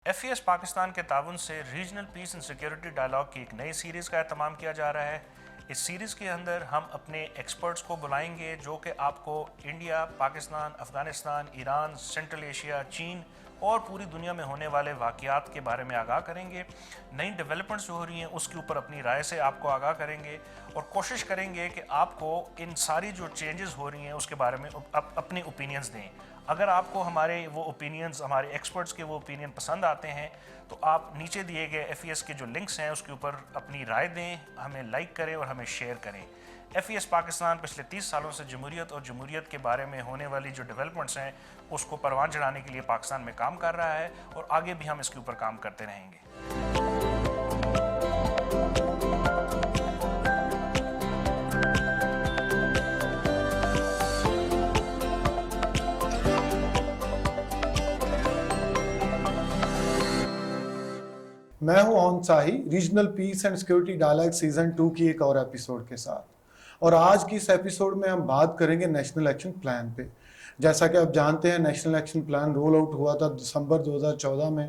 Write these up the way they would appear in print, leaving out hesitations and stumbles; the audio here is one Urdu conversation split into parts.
ایف ای ایس پاکستان کے تعاون سے regional peace and security dialogue کی ایک نئی سیریز کا اہتمام کیا جا رہا ہے۔ اس سیریز کے اندر ہم اپنے ایکسپرٹس کو بلائیں گے جو کہ آپ کو India, Pakistan, Afghanistan, Iran, central Asia, چین اور پوری دنیا میں ہونے والے واقعات کے بارے میں آگاہ کریں گے، نئی ڈیولپمنٹس جو ہو رہی ہیں اس کے اوپر اپنی رائے سے آپ کو آگاہ کریں گے اور کوشش کریں گے کہ آپ کو ان ساری جو چینجز ہو رہی ہیں اس کے بارے میں اپنی اوپینینز دیں۔ اگر آپ کو ہمارے وہ اوپینینز، ہمارے ایکسپرٹس کے وہ اوپینین پسند آتے ہیں تو آپ نیچے دیے گئے ایف ای ایس کے جو لنکس ہیں اس کے اوپر اپنی رائے دیں، ہمیں لائک کریں اور ہمیں شیئر کریں۔ ایف ای ایس پاکستان پچھلے 30 سالوں سے جمہوریت اور جمہوریت کے بارے میں ہونے والی جو ڈیولپمنٹس ہیں اس کو پروان چڑھانے کے لیے پاکستان میں کام کر رہا ہے اور آگے بھی ہم اس کے اوپر کام کرتے رہیں گے۔ میں ہوں اون ساہی، regional peace and security dialogue season 2 کی ایک اور ایپیسوڈ کے ساتھ، اور آج کی اس ایپیسوڈ میں ہم بات کریں گے نیشنل ایکشن پلان پہ۔ جیسا کہ آپ جانتے ہیں national action plan roll out ہوا تھا دسمبر 2014 میں،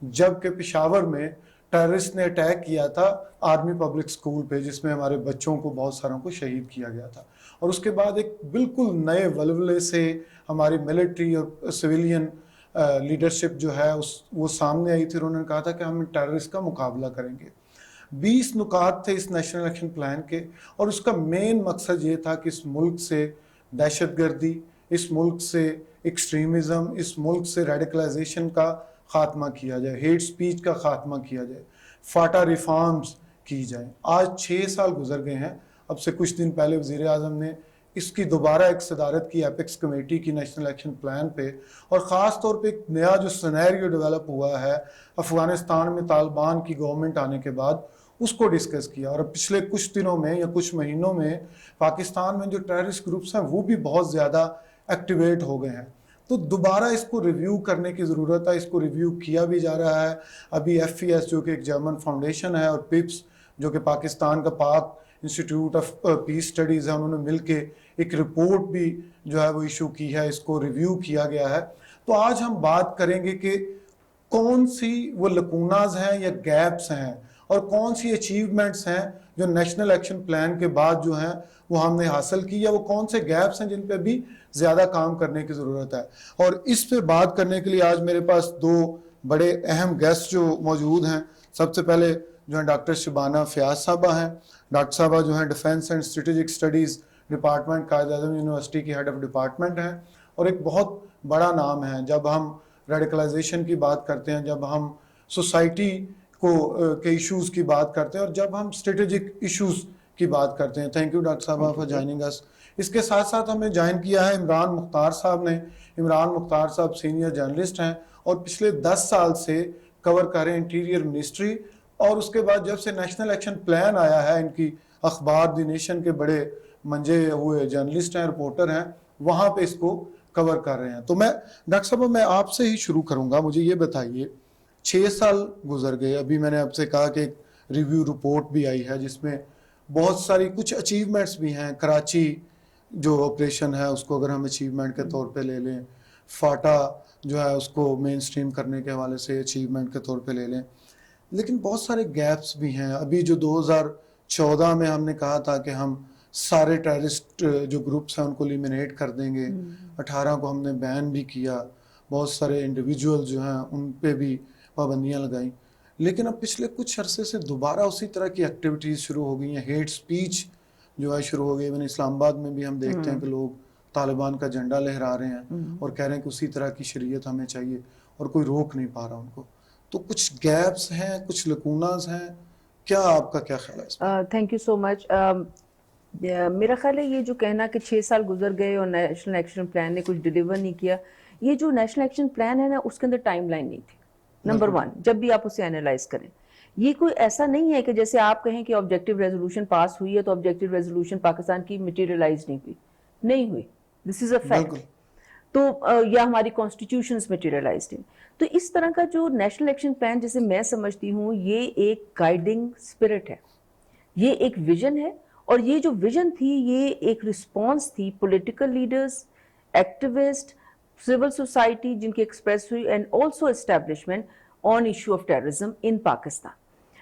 جب کہ پشاور میں ٹیررسٹ نے اٹیک کیا تھا آرمی پبلک اسکول پہ، جس میں ہمارے بچوں کو، بہت ساروں کو شہید کیا گیا تھا۔ اور اس کے بعد ایک بالکل نئے ولولے سے ہماری ملٹری اور سویلین لیڈرشپ جو ہے وہ سامنے آئی تھی، اور انہوں نے کہا تھا کہ ہم ٹیررسٹ کا مقابلہ کریں گے۔ 20 نکات تھے اس نیشنل ایکشن پلان کے، اور اس کا مین مقصد یہ تھا کہ اس ملک سے دہشت گردی، اس ملک سے ایکسٹریمزم، اس ملک سے ریڈیکلائزیشن کا خاتمہ کیا جائے، ہیٹ سپیچ کا خاتمہ کیا جائے، فاٹا ریفارمز کی جائیں۔ آج 6 سال گزر گئے ہیں، اب سے کچھ دن پہلے وزیر اعظم نے اس کی دوبارہ ایک صدارت کی ایپیکس کمیٹی کی نیشنل ایکشن پلان پہ، اور خاص طور پہ ایک نیا جو سینیریو ڈیولپ ہوا ہے افغانستان میں طالبان کی گورنمنٹ آنے کے بعد، اس کو ڈسکس کیا۔ اور پچھلے کچھ دنوں میں یا کچھ مہینوں میں پاکستان میں جو ٹیررسٹ گروپس ہیں وہ بھی بہت زیادہ ایکٹیویٹ ہو گئے ہیں، تو دوبارہ اس کو ریویو کرنے کی ضرورت ہے۔ اس کو ریویو کیا بھی جا رہا ہے۔ ابھی ایف ای ایس جو کہ ایک جرمن فاؤنڈیشن ہے، اور پپس جو کہ پاکستان کا پاک انسٹیٹیوٹ آف پیس اسٹڈیز ہے، انہوں نے مل کے ایک رپورٹ بھی جو ہے وہ ایشو کی ہے، اس کو ریویو کیا گیا ہے۔ تو آج ہم بات کریں گے کہ کون سی وہ لکوناز ہیں یا گیپس ہیں، اور کون سی اچیومنٹس ہیں جو نیشنل ایکشن پلان کے بعد جو ہیں وہ ہم نے حاصل کی، یا وہ کون سے گیپس ہیں جن پہ بھی زیادہ کام کرنے کی ضرورت ہے۔ اور اس پہ بات کرنے کے لیے آج میرے پاس 2 بڑے اہم گیسٹ جو موجود ہیں۔ سب سے پہلے جو ہیں ڈاکٹر شبانہ فیاض صاحبہ ہیں۔ ڈاکٹر صاحبہ جو ہیں defence and strategic studies department, Quaid Azam university کی ہیڈ آف ڈپارٹمنٹ ہیں، اور ایک بہت بڑا نام ہے جب ہم ریڈیکلائزیشن کی بات کرتے ہیں، جب ہم سوسائٹی کے ایشوز کی بات کرتے ہیں، اور جب ہم اسٹریٹجک ایشوز کی بات کرتے ہیں۔ تھینک یو ڈاکٹر صاحبہ فار جوائننگ اس۔ اس کے ساتھ ساتھ ہمیں جوائن کیا ہے عمران مختار صاحب نے۔ عمران مختار صاحب سینئر جرنلسٹ ہیں، اور پچھلے 10 سال سے کور کر رہے ہیں انٹیریئر منسٹری، اور اس کے بعد جب سے نیشنل ایکشن پلان آیا ہے، ان کی اخبار دی نیشن کے بڑے منجے ہوئے جرنلسٹ ہیں، رپورٹر ہیں، وہاں پہ اس کو کور کر رہے ہیں۔ تو میں ڈاکٹر صاحب میں آپ سے ہی شروع کروں گا۔ مجھے یہ بتائیے، 6 سال گزر گئے، ابھی میں نے آپ سے کہا کہ ایک ریویو رپورٹ بھی آئی ہے جس میں بہت ساری کچھ اچیومنٹس بھی ہیں۔ کراچی جو آپریشن ہے اس کو اگر ہم اچیومنٹ کے طور پہ لے لیں، فاٹا جو ہے اس کو مین سٹریم کرنے کے حوالے سے اچیومنٹ کے طور پہ لے لیں، لیکن بہت سارے گیپس بھی ہیں۔ ابھی جو 2014 میں ہم نے کہا تھا کہ ہم سارے ٹیررسٹ جو گروپس ہیں ان کو ایلیمینیٹ کر دیں گے، 18 کو ہم نے بین بھی کیا، بہت سارے انڈیویجول جو ہیں ان پہ بھی پابندیاں لگائیں، لیکن اب پچھلے کچھ عرصے سے دوبارہ اسی طرح کی ایکٹیویٹیز شروع ہو گئی ہیں۔ ہیٹ سپیچ جو ہے شروع ہو گئی۔ ایون اسلام آباد میں بھی ہم دیکھتے ہیں کہ لوگ طالبان کا جھنڈا لہرا رہے ہیں اور کہہ رہے ہیں کہ اسی طرح کی شریعت ہمیں چاہیے، اور کوئی روک نہیں پا رہا ان کو۔ تو کچھ گیپس ہیں، کچھ لکوناز ہیں، کیا آپ کا کیا خیال ہے؟ تھینک یو سو مچ۔ میرا خیال ہے یہ جو کہنا کہ 6 سال گزر گئے اور نیشنل ایکشن پلان نے کچھ ڈیلیور نہیں کیا، یہ جو نیشنل ایکشن پلان ہے نا اس کے اندر ٹائم لائن نہیں تھی، نمبر 1۔ جب بھی آپ اسے اینالائز کریں، یہ کوئی ایسا نہیں ہے کہ جیسے آپ کہیں کہ آبجیکٹیو ریزولوشن پاس ہوئی ہے تو آبجیکٹیو ریزولوشن پاکستان کی مٹیریلائز نہیں ہوئی، دس از اے فیکٹ۔ تو یا ہماری کانسٹیٹیوشنز مٹیریلائزڈ ہیں۔ تو اس طرح کا جو نیشنل ایکشن پلان جسے میں سمجھتی ہوں، یہ ایک گائیڈنگ اسپرٹ ہے، یہ ایک ویژن ہے، اور یہ جو ویژن تھی یہ ایک رسپانس تھی political leaders, activist, civil society جن کی ایکسپریس ہوئی، and also establishment, on issue of terrorism in Pakistan.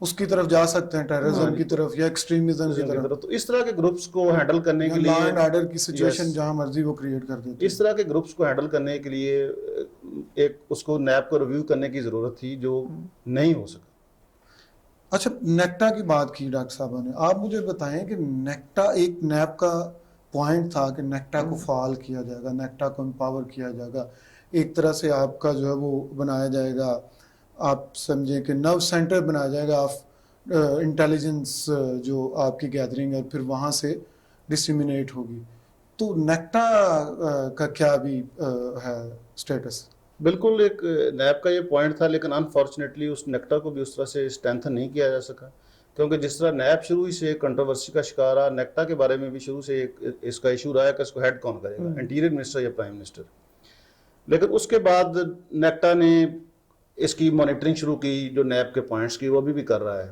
اس کی طرف جا سکتے ہیں, ٹیررزم کی طرف یا ایکسٹریمزم کی طرف. تو اس طرح کے گروپس کو ہینڈل کرنے کے لیے, لا اینڈ آرڈر کی سچویشن جہاں مرضی وہ کریٹ کر دیتے ہیں, اس طرح کے گروپس کو ہینڈل کرنے کے لیے ایک اس کو نیب کو ریویو کرنے کی ضرورت تھی, جو نہیں ہو سکا. اچھا, نیکٹا کی بات کی ڈاکٹر صاحبہ نے, آپ مجھے بتائیں کہ نیکٹا ایک نیب کا پوائنٹ تھا کہ نیکٹا کو فعال کیا جائے گا, نیکٹا کو امپاور کیا جائے گا, ایک طرح سے آپ کا جو ہے وہ بنایا جائے گا, آپ سمجھیں کہ نرو سینٹر بنایا جائے گا آف انٹیلیجنس جو آپ کی گیدرنگ ہے, پھر وہاں سے ڈسیمینیٹ ہوگی. تو نیکٹا کا کیا بھی ہے اسٹیٹس؟ بالکل ایک نیب کا یہ پوائنٹ تھا, لیکن انفارچونیٹلی اس نیکٹا کو بھی اس طرح سے اسٹرینتھن نہیں کیا جا سکا, کیونکہ جس طرح نیب شروع ہی سے کنٹروورسی کا شکار رہا, نیکٹا کے بارے میں بھی شروع سے اس کا ایشو رہا ہے کہ اس کو ہیڈ کون کرے گا, انٹیریئر منسٹر یا پرائم منسٹر. لیکن اس کے بعد نیکٹا نے اس کی مانیٹرنگ شروع کی, جو نیب کے پوائنٹس کی وہ بھی کر رہا ہے.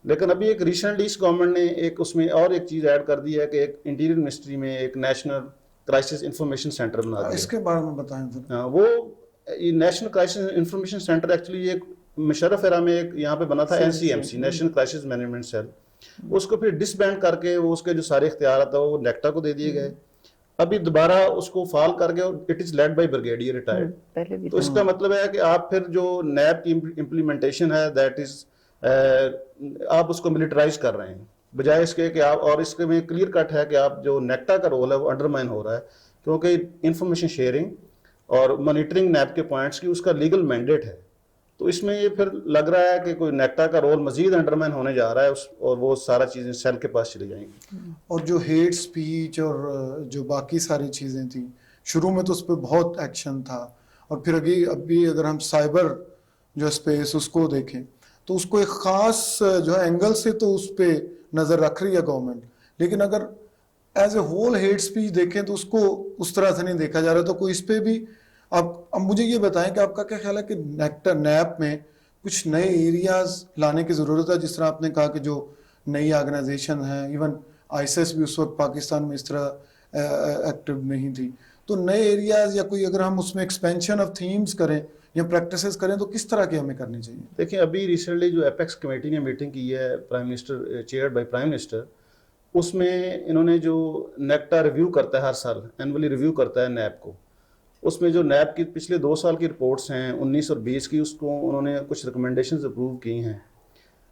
لیکن ابھی ایک ریسنٹلی اس گورنمنٹ نے ایک اس میں اور ایک چیز ایڈ کر دی ہے کہ ایک انٹیریئر منسٹری میں ایک نیشنل کرائسس انفارمیشن سینٹر بنا دیا. اس کے بارے میں بتائیں. وہ national crisis information centre actually ایک مشرف ایرا میں ایک یہاں پہ بنا تھا NCMC, national crisis management cell. اس کو پھر ڈس بینڈ کر کے وہ اس کے جو سارے اختیارات ہیں وہ نیکٹا کو دے دیے گئے. ابھی دوبارہ اس کو فعال کر کے, it is led by brigadier retired. تو اس کا مطلب ہے کہ آپ پھر جو نیب کی امپلیمنٹیشن ہے دیٹ از آپ اس کو ملٹرائز کر رہے ہیں, بجائے اس کے کہ آپ, اور اس کے میں کلیئر کٹ ہے کہ آپ جو نیکٹا کا رول ہے وہ انڈرمائن ہو رہا ہے, کیونکہ انفارمیشن شیئرنگ اور مانیٹرنگ نیب کے پوائنٹس کی اس کا لیگل مینڈیٹ ہے. تو اس میں یہ پھر لگ رہا ہے کہ کوئی نیکٹا کا رول مزید انڈرمائن ہونے جا رہا ہے, اور وہ سارا چیزیں سیل کے پاس چلی جائیں گی. اور جو ہیٹ سپیچ اور جو باقی ساری چیزیں تھیں, شروع میں تو اس پہ بہت ایکشن تھا, اور پھر ابھی اگر ہم سائبر جو اسپیس اس کو دیکھیں تو اس کو ایک خاص جو ہے اینگل سے تو اس پہ نظر رکھ رہی ہے گورنمنٹ, لیکن اگر as a whole hate speech دیکھیں تو اس کو اس طرح سے نہیں دیکھا جا رہا. تو کوئی اس پہ بھی اب مجھے یہ بتائیں کہ آپ کا کیا خیال ہے کہ نیب میں کچھ نئے ایریاز لانے کی ضرورت ہے, جس طرح آپ نے کہا کہ جو نئی آرگنائزیشن ہیں, ایون ISIS بھی اس وقت پاکستان میں اس طرح ایکٹیو نہیں تھی, تو نئے ایریاز یا کوئی اگر ہم اس میں ایکسپینشن آف تھیمز کریں یا پریکٹسز کریں تو کس طرح کی ہمیں کرنی چاہیے؟ دیکھیں ابھی ریسنٹلی جو ایپیکس کمیٹی نے میٹنگ کی ہے prime minister chaired by prime minister, اس میں انہوں نے جو نیکٹا ریویو کرتا ہے ہر سال, اینولی ریویو کرتا ہے نیب کو, اس میں جو نیب کی پچھلے 2 سال کی رپورٹس ہیں 19 اور 20 کی, اس کو انہوں نے کچھ ریکمنڈیشنز اپروو کی ہیں.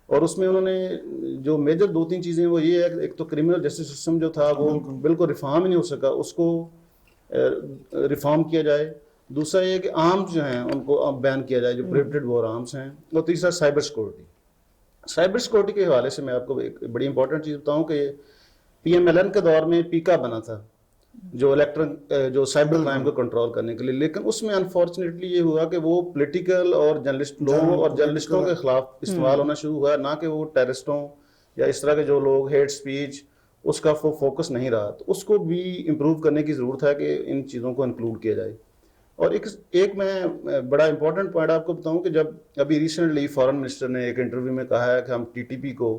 اور اس میں انہوں نے جو میجر 2-3 چیزیں وہ یہ ہے کہ ایک تو کرمنل جسٹس سسٹم جو تھا وہ بالکل ریفارم ہی نہیں ہو سکا, اس کو ریفارم کیا جائے. دوسرا یہ کہ آرمز جو ہیں ان کو بین کیا جائے, جو پروہیبٹڈ وار آرمز ہیں. اور تیسرا سائبر سیکورٹی. سائبر سیکورٹی کے حوالے سے میں آپ کو ایک بڑی امپورٹنٹ چیز بتاؤں کہ PMLN کے دور میں پیکا بنا تھا جو سائبر کرائم کو کنٹرول کرنے کے لیے, لیکن اس میں انفارچونیٹلی یہ ہوا کہ وہ پولیٹیکل اور جرنلسٹ لوگوں اور جرنلسٹوں کے خلاف استعمال ہونا شروع ہوا, نہ کہ وہ ٹیررسٹوں یا اس طرح کے جو لوگ ہیٹ سپیچ اس کا فوکس نہیں رہا. تو اس کو بھی امپروو کرنے کی ضرورت ہے کہ ان چیزوں کو انکلوڈ کیا جائے. اور ایک میں بڑا امپورٹنٹ پوائنٹ آپ کو بتاؤں کہ جب ابھی ریسنٹلی فارن منسٹر نے ایک انٹرویو میں کہا ہے کہ ہم TTP کو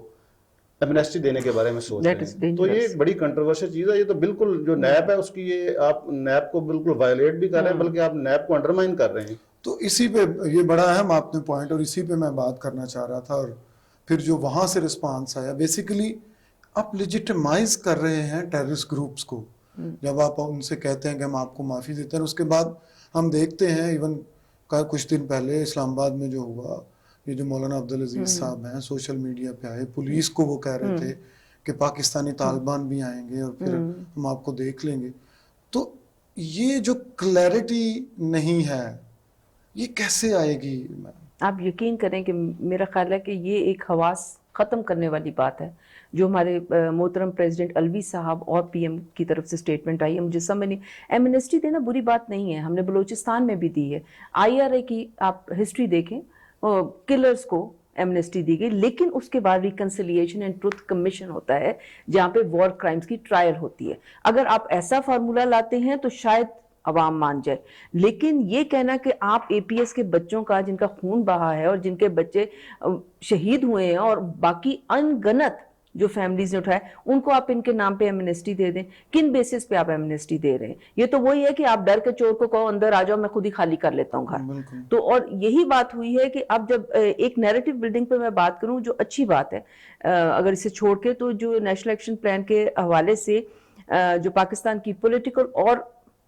ایمنیسٹی دینے کے بارے میں سوچ رہے ہیں, تو یہ ایک بڑی کنٹروورشل چیز ہے. یہ تو بالکل جو نیب ہے اس کی, یہ آپ نیب کو بالکل وائلیٹ بھی کر رہے ہیں, بلکہ آپ نیب کو انڈرمائن کر رہے ہیں. تو اسی پہ یہ بڑا اہم آپ نے پوائنٹ, اور اسی پہ میں بات کرنا چاہ رہا تھا. اور پھر جو وہاں سے رسپانس آیا, بیسیکلی آپ لیجیٹمائز کر رہے ہیں ٹیررسٹ گروپس کو. جب آپ ان سے کہتے ہیں کہ ہم آپ کو معافی دیتے ہیں, اس کے بعد ہم دیکھتے ہیں ایون کچھ دن پہلے اسلام آباد میں جو ہوا, یہ جو مولانا عبدالعزیز صاحب ہیں سوشل میڈیا پہ آئے, پولیس کو وہ کہہ رہے تھے کہ پاکستانی طالبان بھی آئیں گے اور پھر ہم آپ کو دیکھ لیں گے. تو یہ جو کلیئرٹی نہیں ہے یہ کیسے آئے گی؟ آپ یقین کریں کہ میرا خیال ہے کہ یہ ایک حواس ختم کرنے والی بات ہے جو ہمارے محترم پریزیڈنٹ الوی صاحب اور PM کی طرف سے سٹیٹمنٹ آئی ہے. مجھے سمجھ نہیں, ایمنسٹی دینا بری بات نہیں ہے, ہم نے بلوچستان میں بھی دی ہے. IRA کی آپ ہسٹری دیکھیں, کلرز کو ایمنسٹی دی گئی, لیکن اس کے بعد ریکنسیلیشن اینڈ ٹروتھ کمیشن ہوتا ہے جہاں پہ وار کرائمز کی ٹرائل ہوتی ہے. اگر آپ ایسا فارمولا لاتے ہیں تو شاید عوام مان جائے, لیکن یہ کہنا کہ آپ APS کے بچوں کا, جن کا خون بہا ہے اور جن کے بچے شہید ہوئے ہیں, اور باقی ان گنت جو فیملیز نے اٹھایا ان کو آپ ان کے نام پہ ایمنسٹی دے دیں. کن بیسس پہ آپ ایمنسٹی دے رہے ہیں؟ یہ تو وہی ہے کہ آپ ڈر کے چور کو کہو اندر آ جاؤ میں خود ہی خالی کر لیتا ہوں گھر. تو اور یہی بات ہوئی ہے کہ اب جب ایک نیریٹو بلڈنگ پہ میں بات کروں جو اچھی بات ہے اگر اسے چھوڑ کے، تو جو نیشنل ایکشن پلان کے حوالے سے جو پاکستان کی پولیٹیکل اور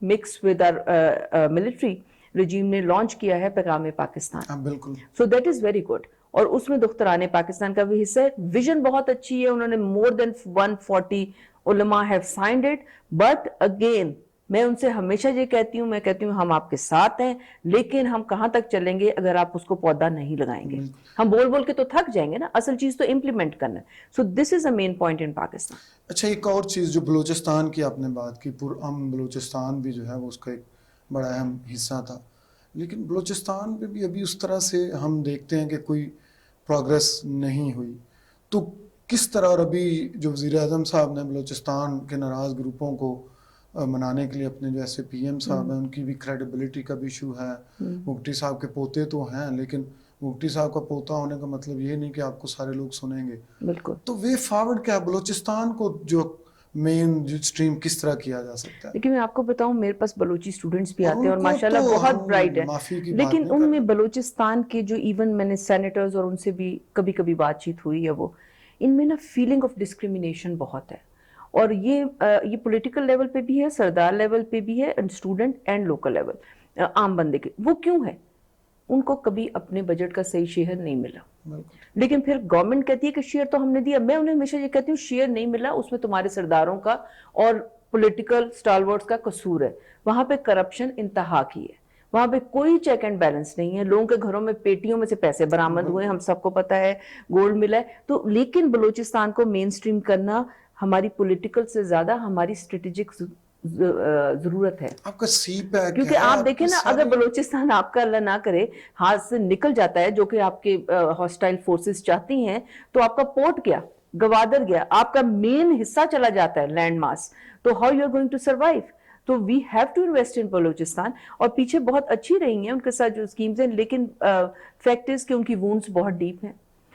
مکس ود آر ملٹری رجیم نے لانچ کیا ہے پیغام پاکستان، بالکل. So that is very good. اور اس میں دختران پاکستان کا بھی حصہ ہے. ویژن بہت اچھی ہے، انہوں نے مور دین 140 علماء have signed it. But again میں ان سے ہمیشہ یہ کہتی ہوں ہم آپ کے ساتھ ہیں، لیکن ہم کہاں تک چلیں گے اگر آپ اس کو پودا نہیں لگائیں گے؟ ہم بول بول کے تو تھک جائیں گے نا، اصل چیز تو امپلیمنٹ کرنا ہے. سو دس از اے مین پوائنٹ ان پاکستان. اچھا، ایک اور چیز جو بلوچستان کی آپ نے بات کی، پرامن بلوچستان بھی جو ہے وہ اس کا ایک بڑا اہم حصہ تھا، لیکن بلوچستان پہ بھی ابھی اس طرح سے ہم دیکھتے ہیں کہ کوئی پروگریس نہیں ہوئی. تو کس طرح، اور ابھی جو وزیر اعظم صاحب نے بلوچستان کے ناراض گروپوں کو منانے کے لیے اپنے جو ایسے پی ایم صاحب ہیں ان کی بھی کریڈیبلٹی کا بھی ایشو ہے. مفتی صاحب کے پوتے تو ہیں، لیکن مفتی صاحب کا پوتا ہونے کا مطلب یہ نہیں کہ آپ کو سارے لوگ سنیں گے. بالکل. تو وے فارورڈ کیا بلوچستان کو جو مین اسٹریم کس طرح کیا جا سکتا ہے؟ لیکن میں آپ کو بتاؤں میرے پاس بلوچی اسٹوڈنٹس بھی آتے ہیں اور ماشاءاللہ بہت برائٹ ہیں، لیکن ان میں بلوچستان کے جو ایون میں نے سینیٹرز اور ان سے بھی کبھی کبھی بات چیت ہوئی ہے، وہ ان میں نا فیلنگ آف ڈسکریمنیشن بہت ہے. اور یہ پولیٹیکل لیول پہ بھی ہے، سردار لیول پہ بھی ہے، اسٹوڈنٹ اینڈ لوکل لیول عام بندے کے. وہ کیوں ہے؟ ان کو کبھی اپنے بجٹ کا صحیح شیئر نہیں ملا، لیکن پھر گورنمنٹ کہتی ہے کہ شیئر تو ہم نے دیا. میں انہیں ہمیشہ یہ کہتی ہوں شیئر نہیں ملا، اس میں تمہارے سرداروں کا اور پولیٹیکل سٹالورٹس کا قصور ہے. وہاں پہ کرپشن انتہا کی ہے، وہاں پہ کوئی چیک اینڈ بیلنس نہیں ہے. لوگوں کے گھروں میں پیٹیوں میں سے پیسے برآمد ہوئے، ہم سب کو پتہ ہے، گولڈ ملا ہے. تو لیکن بلوچستان کو مین سٹریم کرنا ہماری پولیٹیکل سے زیادہ ہماری اسٹریٹجک ضرورت ہے. آپ کا سی پیک، کیونکہ آپ دیکھیں نا، اگر بلوچستان آپ کا اللہ نہ کرے ہاتھ سے نکل جاتا ہے، جو کہ آپ کے ہاسٹائل فورسز چاہتی ہیں، تو آپ کا پورٹ گیا، گوادر گیا، آپ کا مین حصہ چلا جاتا ہے لینڈ ماس. تو how you are going to survive? تو we have to invest in Balochistan. اور پیچھے بہت اچھی رہی ہیں ان کے ساتھ جو اسکیمز ہیں، لیکن فیکٹ از کہ ان کی وونڈز بہت ڈیپ ہیں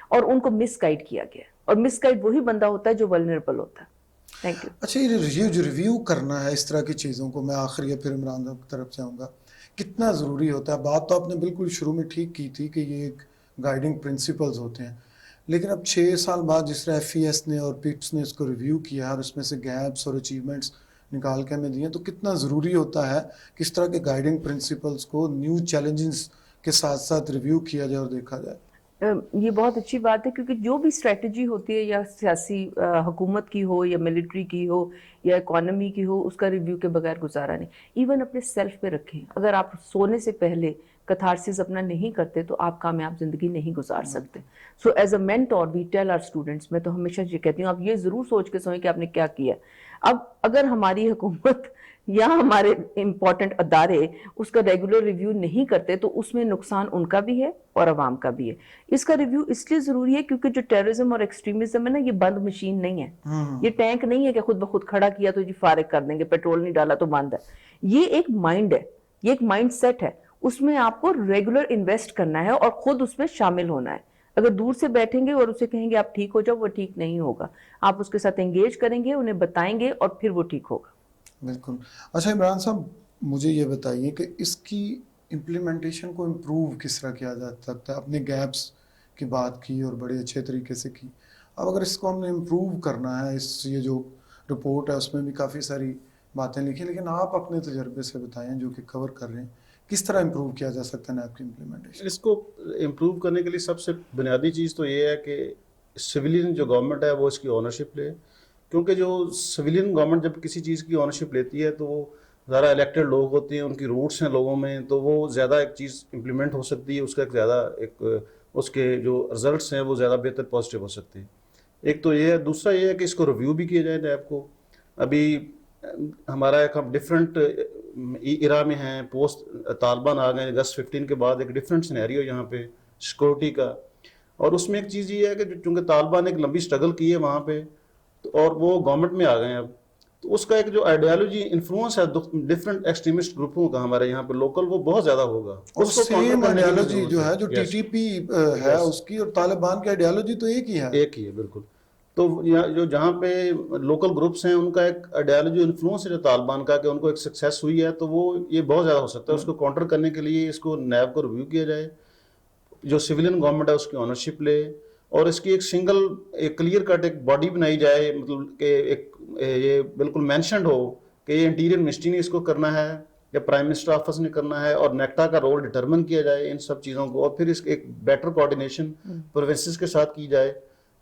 اور ان کو مس گائیڈ کیا گیا. اور مس گائیڈ وہی بندہ ہوتا ہے جو ولنریبل ہوتا ہے. Thank you. اچھا، یہ جو ریویو کرنا ہے اس طرح کی چیزوں کو، میں آخر یا پھر عمران صاحب کی طرف جاؤں گا، کتنا ضروری ہوتا ہے؟ بات تو آپ نے بالکل شروع میں ٹھیک کی تھی کہ یہ ایک گائیڈنگ پرنسپلز ہوتے ہیں، لیکن اب 6 سال بعد جس طرح ایف ای ایس نے اور پٹس نے اس کو ریویو کیا اور اس میں سے گیپس اور اچیومنٹس نکال کے ہمیں دیے، تو کتنا ضروری ہوتا ہے کہ اس طرح کے گائیڈنگ پرنسپلز کو نیو چیلنجز کے ساتھ ساتھ ریویو کیا جائے اور دیکھا جائے. یہ بہت اچھی بات ہے، کیونکہ جو بھی اسٹریٹجی ہوتی ہے، یا سیاسی حکومت کی ہو یا ملٹری کی ہو یا اکانومی کی ہو، اس کا ریویو کے بغیر گزارا نہیں. ایون اپنے سیلف پہ رکھیں. اگر آپ سونے سے پہلے کتھارسس اپنا نہیں کرتے تو آپ کامیاب زندگی نہیں گزار سکتے. So as a mentor we tell our students, میں تو ہمیشہ یہ کہتی ہوں آپ یہ ضرور سوچ کے سوئیں کہ آپ نے کیا کیا. اب اگر ہماری حکومت یا ہمارے امپورٹنٹ ادارے اس کا ریگولر ریویو نہیں کرتے تو اس میں نقصان ان کا بھی ہے اور عوام کا بھی ہے. اس کا ریویو اس لیے ضروری ہے کیونکہ جو ٹیررزم اور ایکسٹریمزم ہے نا، یہ بند مشین نہیں ہے. یہ ٹینک نہیں ہے کہ خود بخود کھڑا کیا تو جی فارغ کر دیں گے، پیٹرول نہیں ڈالا تو بند ہے. یہ ایک مائنڈ ہے، یہ ایک مائنڈ سیٹ ہے. اس میں آپ کو ریگولر انویسٹ کرنا ہے اور خود اس میں شامل ہونا ہے. اگر دور سے بیٹھیں گے اور اسے کہیں گے آپ ٹھیک ہو جاؤ، وہ ٹھیک نہیں ہوگا. آپ اس کے ساتھ انگیج کریں گے، انہیں بتائیں گے اور پھر وہ ٹھیک ہوگا. بالکل. اچھا عمران صاحب، مجھے یہ بتائیے کہ اس کی امپلیمنٹیشن کو امپروو کس طرح کیا جا سکتا ہے؟ اپنے گیپس کی بات کی اور بڑے اچھے طریقے سے کی. اب اگر اس کو ہم نے امپروو کرنا ہے، یہ جو رپورٹ ہے اس میں بھی کافی ساری باتیں لکھی، لیکن آپ اپنے تجربے سے بتائیں جو کہ کور کر رہے ہیں، کس طرح امپروو کیا جا سکتا ہے نیب کی امپلیمنٹیشن؟ اس کو امپروو کرنے کے لیے سب سے بنیادی چیز تو یہ ہے کہ سویلین جو گورنمنٹ ہے وہ اس کی اونرشپ لے. کیونکہ جو سویلین گورنمنٹ جب کسی چیز کی اونرشپ لیتی ہے تو وہ زیادہ الیکٹڈ لوگ ہوتے ہیں، ان کی روٹس ہیں لوگوں میں، تو وہ زیادہ ایک چیز امپلیمنٹ ہو سکتی ہے، اس کا ایک زیادہ ایک اس کے جو رزلٹس ہیں وہ زیادہ بہتر پازیٹیو ہو سکتے ہیں. ایک تو یہ ہے. دوسرا یہ ہے کہ اس کو ریویو بھی کیا جائے نیب کو. ابھی ہمارا ایک ہم ڈفرینٹ ایرا میں ہیں، پوسٹ طالبان آ گئے اگست 15 کے بعد، ایک ڈفرینٹ سینیریو یہاں پہ سیکورٹی کا. اور اس میں ایک چیز یہ ہے کہ چونکہ طالبان ایک لمبی اسٹرگل کی ہے وہاں پہ اور وہ گورنمنٹ میں آ گئے ہیں اب، تو اس کا ایک جو آئیڈیالوجی انفلوئنس ہے ڈفرینٹ ایکسٹریمسٹ گروپوں کا ہمارے یہاں پہ لوکل، وہ بہت زیادہ ہوگا. اور سیم آئیڈیالوجی جو ہے جو ٹی ٹی پی ہے اس کی اور طالبان کی آئیڈیالوجی تو ایک ہی ہے. ایک ہی ہے بالکل. تو جو جہاں پہ لوکل گروپس ہیں ان کا ایک آئیڈیالوجی انفلوئنس ہے جو طالبان کا کہ ان کو ایک سکسیس ہوئی ہے، تو وہ یہ بہت زیادہ ہو سکتا ہے. اس کو کاؤنٹر کرنے کے لیے اس کو نیب کو ریویو کیا جائے، جو سویلین گورنمنٹ ہے اس کی آنرشپ لے، اور اس کی ایک سنگل ایک کلیئر کٹ ایک باڈی بنائی جائے، مطلب کہ ایک یہ بالکل مینشنڈ ہو کہ یہ انٹیریئر منسٹری نے اس کو کرنا ہے یا پرائم منسٹر آفس نے کرنا ہے، اور نیکٹا کا رول ڈٹرمن کیا جائے ان سب چیزوں کو، اور پھر اس ایک بیٹر کوآرڈینیشن پروونسز کے ساتھ کی جائے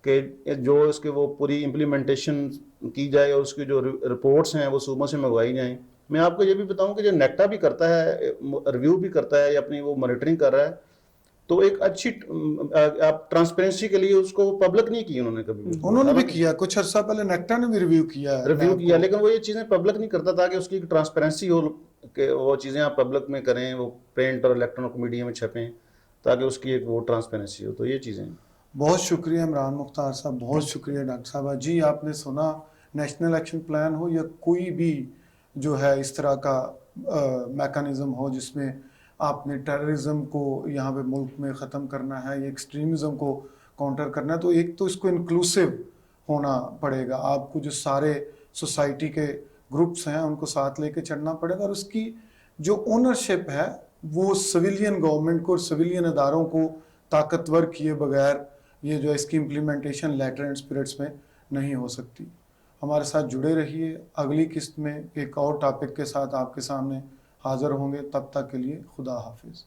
کہ جو اس کے وہ پوری امپلیمنٹیشن کی جائے، اور اس کی جو رپورٹس ہیں وہ صوبوں سے منگوائی جائیں. میں آپ کو یہ بھی بتاؤں کہ جو نیکٹا بھی کرتا ہے ریویو بھی کرتا ہے یا اپنی وہ مانیٹرنگ کر رہا ہے، تو ایک اچھی آپ ٹرانسپیرنسی کے لیے اس کو پبلک نہیں کی انہوں نے کبھی بھی. انہوں نے بھی کیا کچھ عرصہ پہلے نیکٹا نے بھی ریویو کیا لیکن وہ یہ چیزیں پبلک نہیں کرتا تاکہ اس کی ایک ٹرانسپیرنسی ہو کہ وہ چیزیں آپ پبلک میں کریں، وہ پرنٹ اور الیکٹرانک میڈیا میں چھپیں تاکہ اس کی ایک وہ ٹرانسپیرنسی ہو. تو یہ چیزیں. بہت شکریہ عمران مختار صاحب، بہت شکریہ ڈاکٹر صاحبہ جی. آپ نے سنا نیشنل ایکشن پلان ہو یا کوئی بھی جو ہے اس طرح کا میکانزم ہو جس میں آپ نے ٹیررزم کو یہاں پہ ملک میں ختم کرنا ہے یا ایکسٹریمزم کو کاؤنٹر کرنا ہے، تو ایک تو اس کو انکلوسیو ہونا پڑے گا. آپ کو جو سارے سوسائٹی کے گروپس ہیں ان کو ساتھ لے کے چلنا پڑے گا، اور اس کی جو اونرشپ ہے وہ سویلین گورنمنٹ کو اور سویلین اداروں کو طاقتور کیے بغیر یہ جو اس کی امپلیمنٹیشن لیٹر اینڈ اسپرٹس میں نہیں ہو سکتی. ہمارے ساتھ جڑے رہیے، اگلی قسط میں ایک اور ٹاپک کے ساتھ آپ کے سامنے حاضر ہوں گے. تب تک کے لیے خدا حافظ.